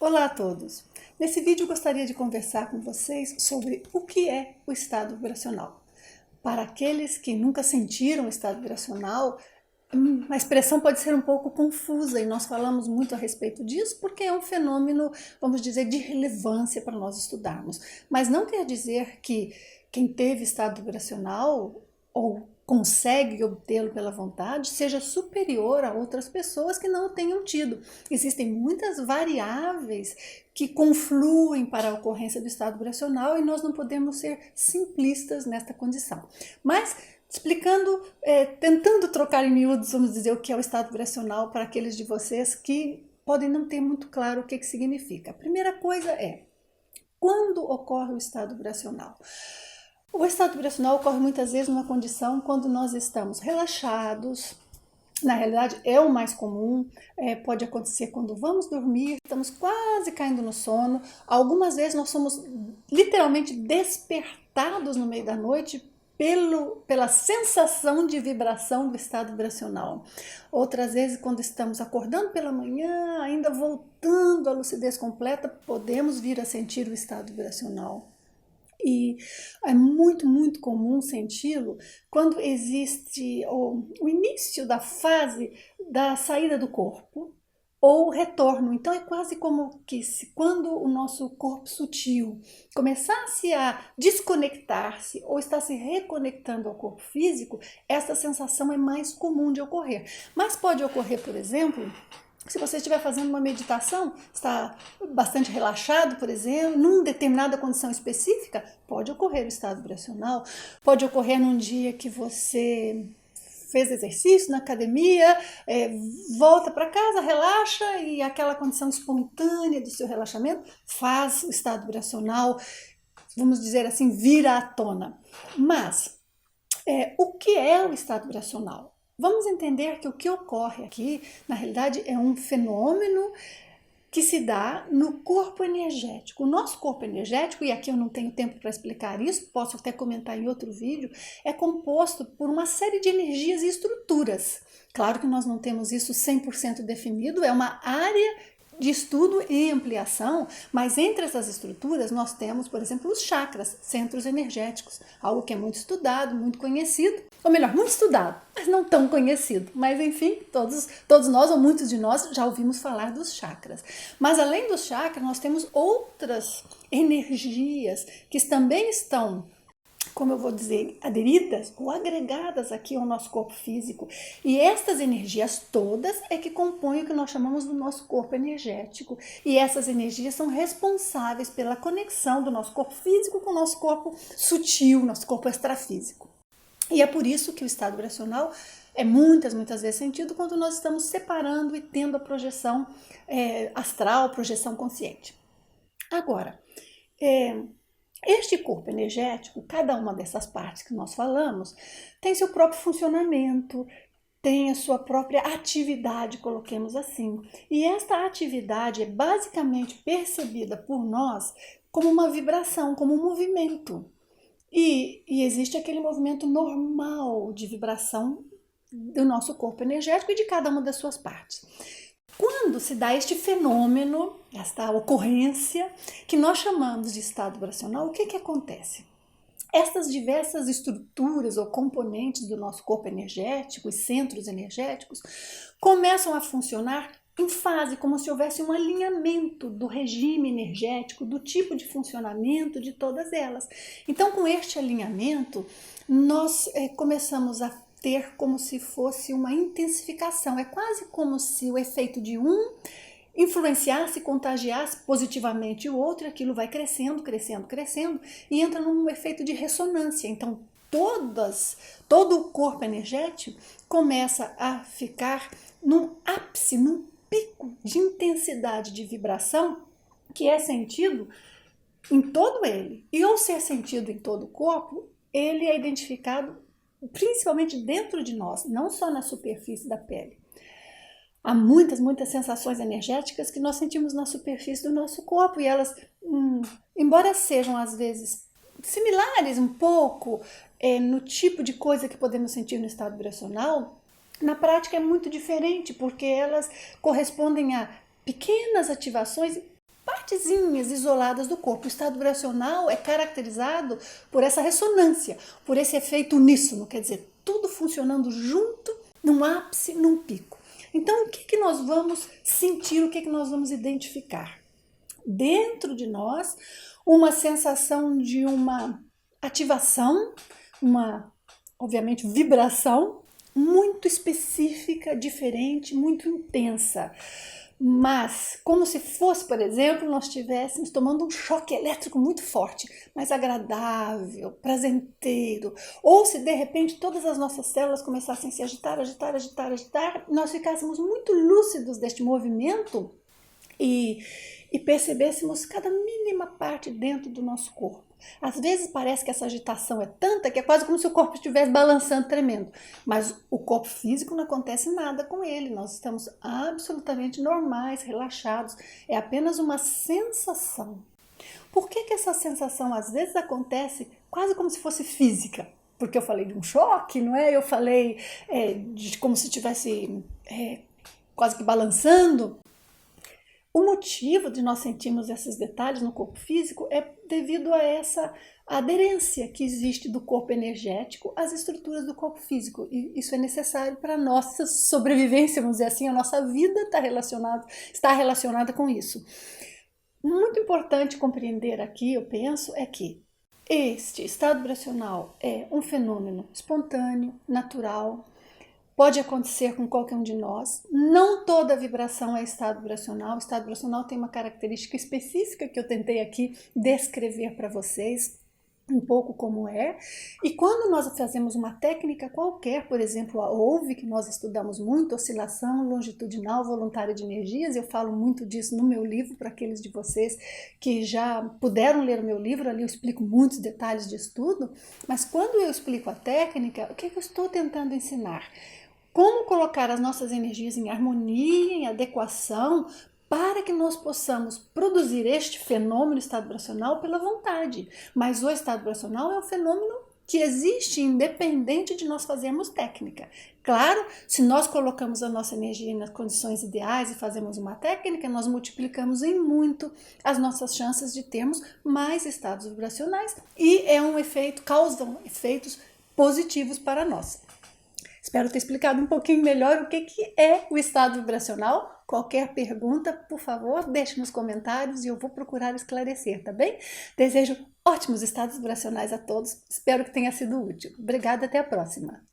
Olá a todos! Nesse vídeo gostaria de conversar com vocês sobre o que é o estado vibracional. Para aqueles que nunca sentiram o estado vibracional, a expressão pode ser um pouco confusa e nós falamos muito a respeito disso porque é um fenômeno, vamos dizer, de relevância para nós estudarmos. Mas não quer dizer que quem teve estado vibracional ou consegue obtê-lo pela vontade, seja superior a outras pessoas que não o tenham tido. Existem muitas variáveis que confluem para a ocorrência do estado vibracional e nós não podemos ser simplistas nesta condição. Mas, explicando, tentando trocar em miúdos, vamos dizer, o que é o estado vibracional para aqueles de vocês que podem não ter muito claro o que significa. A primeira coisa é, quando ocorre o estado vibracional? O estado vibracional ocorre muitas vezes numa condição quando nós estamos relaxados. Na realidade é o mais comum, pode acontecer quando vamos dormir, estamos quase caindo no sono. Algumas vezes nós somos literalmente despertados no meio da noite pela sensação de vibração do estado vibracional. Outras vezes, quando estamos acordando pela manhã, ainda voltando à lucidez completa, podemos vir a sentir o estado vibracional. E é muito comum senti-lo quando existe o início da fase da saída do corpo ou o retorno. Então é quase como que quando o nosso corpo sutil começasse a desconectar-se ou está se reconectando ao corpo físico, essa sensação é mais comum de ocorrer. Mas pode ocorrer, por exemplo, se você estiver fazendo uma meditação, está bastante relaxado, por exemplo, numa determinada condição específica, pode ocorrer o estado vibracional. Pode ocorrer num dia que você fez exercício na academia, volta para casa, relaxa e aquela condição espontânea do seu relaxamento faz o estado vibracional, vamos dizer assim, vir à tona. Mas o que é o estado vibracional? Vamos entender que o que ocorre aqui, na realidade, é um fenômeno que se dá no corpo energético. O nosso corpo energético, e aqui eu não tenho tempo para explicar isso, posso até comentar em outro vídeo, é composto por uma série de energias e estruturas. Claro que nós não temos isso 100% definido, é uma área de estudo e ampliação, mas entre essas estruturas nós temos, por exemplo, os chakras, centros energéticos, algo que é muito estudado, muito conhecido, ou melhor, muito estudado, mas não tão conhecido. Mas enfim, todos nós, ou muitos de nós, já ouvimos falar dos chakras. Mas além dos chakras, nós temos outras energias que também estão, como eu vou dizer, aderidas ou agregadas aqui ao nosso corpo físico. E estas energias todas é que compõem o que nós chamamos do nosso corpo energético. E essas energias são responsáveis pela conexão do nosso corpo físico com o nosso corpo sutil, nosso corpo extrafísico. E é por isso que o estado vibracional é muitas vezes sentido quando nós estamos separando e tendo a projeção astral, projeção consciente. Agora, este corpo energético, cada uma dessas partes que nós falamos, tem seu próprio funcionamento, tem a sua própria atividade, coloquemos assim. E esta atividade é basicamente percebida por nós como uma vibração, como um movimento. E existe aquele movimento normal de vibração do nosso corpo energético e de cada uma das suas partes. Quando se dá este fenômeno, esta ocorrência, que nós chamamos de estado vibracional, o que acontece? Estas diversas estruturas ou componentes do nosso corpo energético, os centros energéticos, começam a funcionar em fase, como se houvesse um alinhamento do regime energético, do tipo de funcionamento de todas elas. Então, com este alinhamento, nós começamos a ter como se fosse uma intensificação. É quase como se o efeito de um influenciasse, contagiasse positivamente o outro, e aquilo vai crescendo e entra num efeito de ressonância. Então, todo o corpo energético começa a ficar num ápice, num pico de intensidade de vibração que é sentido em todo ele. E ao ser sentido em todo o corpo, ele é identificado principalmente dentro de nós, não só na superfície da pele. Há muitas sensações energéticas que nós sentimos na superfície do nosso corpo e elas, embora sejam às vezes similares um pouco no tipo de coisa que podemos sentir no estado vibracional, na prática é muito diferente, porque elas correspondem a pequenas ativações partezinhas isoladas do corpo. O estado vibracional é caracterizado por essa ressonância, por esse efeito uníssono, quer dizer, tudo funcionando junto, num ápice, num pico. Então, o que nós vamos sentir, o que nós vamos identificar? Dentro de nós, uma sensação de uma ativação, uma, obviamente, vibração muito específica, diferente, muito intensa. Mas, como se fosse, por exemplo, nós estivéssemos tomando um choque elétrico muito forte, mas agradável, prazenteiro. Ou se de repente todas as nossas células começassem a se agitar, nós ficássemos muito lúcidos deste movimento e percebêssemos cada mínima parte dentro do nosso corpo. Às vezes parece que essa agitação é tanta que é quase como se o corpo estivesse balançando, tremendo. Mas o corpo físico não acontece nada com ele. Nós estamos absolutamente normais, relaxados. É apenas uma sensação. Por que essa sensação às vezes acontece quase como se fosse física? Porque eu falei de um choque, não é? Eu falei de como se estivesse quase que balançando. O motivo de nós sentirmos esses detalhes no corpo físico é devido a essa aderência que existe do corpo energético às estruturas do corpo físico. E isso é necessário para a nossa sobrevivência, vamos dizer assim, a nossa vida está relacionada com isso. Muito importante compreender aqui, eu penso, é que este estado vibracional é um fenômeno espontâneo, natural, pode acontecer com qualquer um de nós. Não toda vibração é estado vibracional. O estado vibracional tem uma característica específica que eu tentei aqui descrever para vocês, um pouco como é. E quando nós fazemos uma técnica qualquer, por exemplo, a OVE, que nós estudamos muito, oscilação longitudinal voluntária de energias, eu falo muito disso no meu livro, para aqueles de vocês que já puderam ler o meu livro, ali eu explico muitos detalhes de estudo, mas quando eu explico a técnica, o que eu estou tentando ensinar? Como colocar as nossas energias em harmonia, em adequação, para que nós possamos produzir este fenômeno estado vibracional pela vontade. Mas o estado vibracional é um fenômeno que existe independente de nós fazermos técnica. Claro, se nós colocamos a nossa energia nas condições ideais e fazemos uma técnica, nós multiplicamos em muito as nossas chances de termos mais estados vibracionais e causam efeitos positivos para nós. Espero ter explicado um pouquinho melhor o que é o estado vibracional. Qualquer pergunta, por favor, deixe nos comentários e eu vou procurar esclarecer, tá bem? Desejo ótimos estados vibracionais a todos. Espero que tenha sido útil. Obrigada, até a próxima.